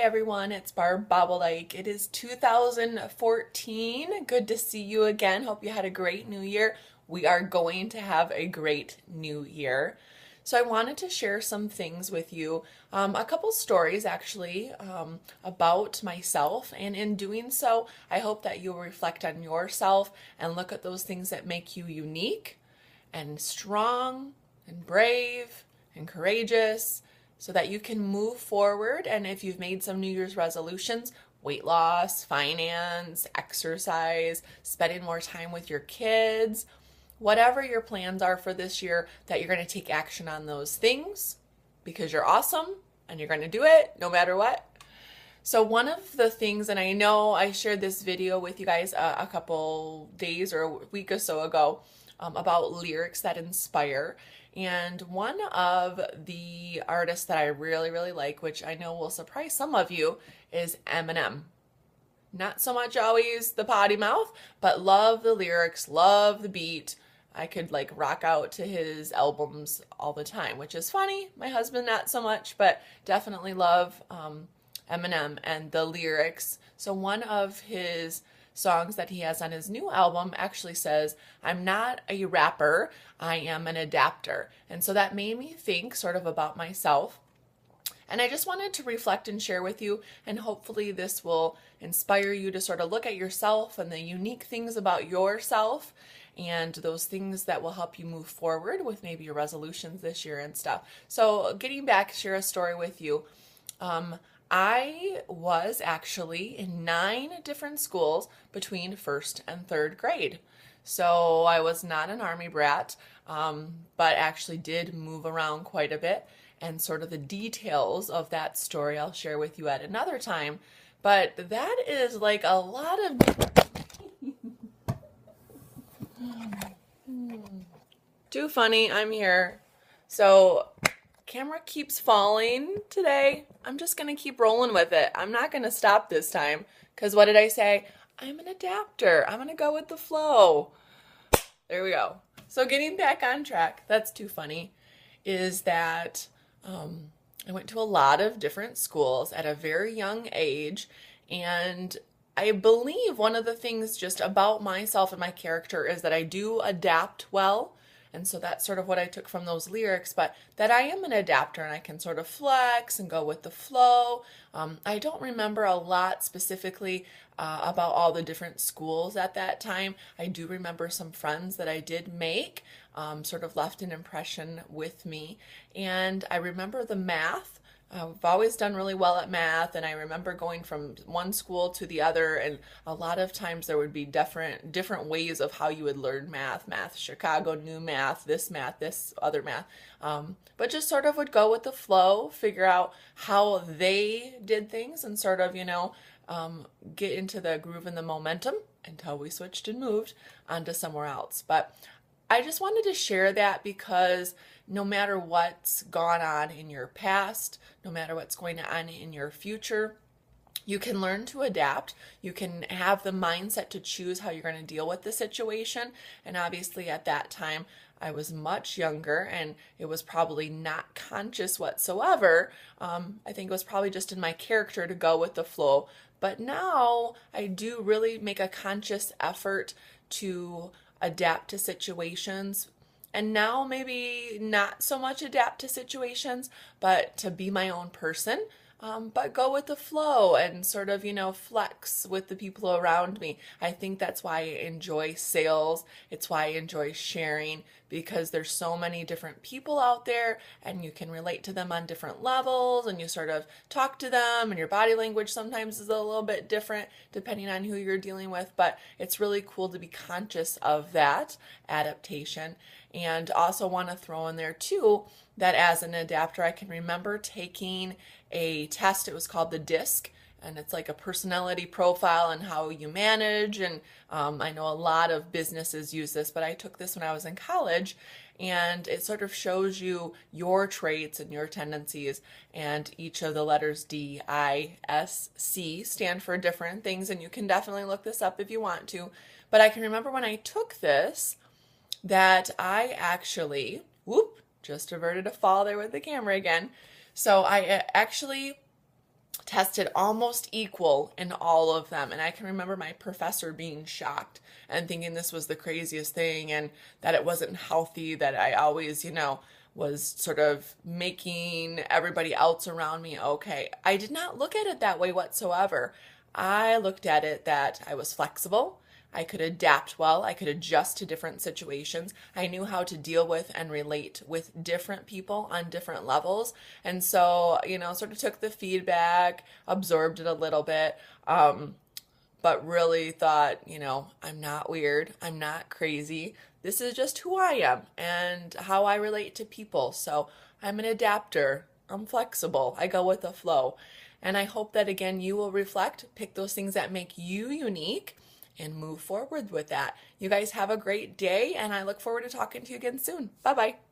everyone, it's Barb Bobblike. It is 2014. Good to see you again. Hope you had a great new year. We are going to have a great new year. So I wanted to share some things with you, a couple stories actually, about myself. And in doing so, I hope that you'll reflect on yourself and look at those things that make you unique and strong and brave and courageous, so that you can move forward. And if you've made some New Year's resolutions, weight loss, finance, exercise, spending more time with your kids, whatever your plans are for this year, that you're going to take action on those things because you're awesome and you're going to do it no matter what. So one of the things, and I know I shared this video with you guys a couple days or a week or so ago, about lyrics that inspire. And one of the artists that I really, really like, which I know will surprise some of you, is Eminem. Not so much always the potty mouth, but love the lyrics, love the beat. I could like rock out to his albums all the time, which is funny. My husband, not so much, but definitely love Eminem and the lyrics. So one of his songs that he has on his new album actually says, "I'm not a rapper, I am an adapter." And so that made me think sort of about myself. And I just wanted to reflect and share with you, and hopefully this will inspire you to sort of look at yourself and the unique things about yourself and those things that will help you move forward with maybe your resolutions this year and stuff. So getting back, share a story with you. I was actually in 9 different schools between 1st and 3rd grade. So I was not an army brat, but actually did move around quite a bit. And sort of the details of that story I'll share with you at another time. But that is like a lot of... Too funny, I'm here. So... camera keeps falling today. I'm just going to keep rolling with it. I'm not going to stop this time because what did I say? I'm an adapter. I'm going to go with the flow. There we go. So getting back on track, that's too funny, is that I went to a lot of different schools at a very young age, and I believe one of the things just about myself and my character is that I do adapt well. And so that's sort of what I took from those lyrics, but that I am an adapter and I can sort of flex and go with the flow. I don't remember a lot specifically about all the different schools at that time. I do remember some friends that I did make, sort of left an impression with me. And I remember the math. I've always done really well at math, and I remember going from one school to the other, and a lot of times there would be different ways of how you would learn math Chicago, new math, this other math, but just sort of would go with the flow, figure out how they did things, and sort of, get into the groove and the momentum until we switched and moved onto somewhere else. But I just wanted to share that because no matter what's gone on in your past, no matter what's going on in your future, you can learn to adapt. You can have the mindset to choose how you're going to deal with the situation. And obviously at that time, I was much younger and it was probably not conscious whatsoever. I think it was probably just in my character to go with the flow. But now I do really make a conscious effort to adapt to situations. And now maybe not so much adapt to situations, but to be my own person, but go with the flow and sort of, flex with the people around me. I think that's why I enjoy sales. It's why I enjoy sharing, because there's so many different people out there and you can relate to them on different levels and you sort of talk to them, and your body language sometimes is a little bit different depending on who you're dealing with, but it's really cool to be conscious of that adaptation. And also want to throw in there too that as an adapter, I can remember taking a test. It was called the DISC, and it's like a personality profile and how you manage. And I know a lot of businesses use this, but I took this when I was in college, and it sort of shows you your traits and your tendencies. And each of the letters D, I, S, C stand for different things, and you can definitely look this up if you want to. But I can remember when I took this that I actually, just averted a fall there with the camera again. So I actually tested almost equal in all of them. And I can remember my professor being shocked and thinking this was the craziest thing and that it wasn't healthy, that I always, was sort of making everybody else around me okay. I did not look at it that way whatsoever. I looked at it that I was flexible. I could adapt well. I could adjust to different situations. I knew how to deal with and relate with different people on different levels. And so, sort of took the feedback, absorbed it a little bit, but really thought, I'm not weird. I'm not crazy. This is just who I am and how I relate to people. So I'm an adapter. I'm flexible. I go with the flow. And I hope that, again, you will reflect, pick those things that make you unique, and move forward with that. You guys have a great day, and I look forward to talking to you again soon. Bye-bye.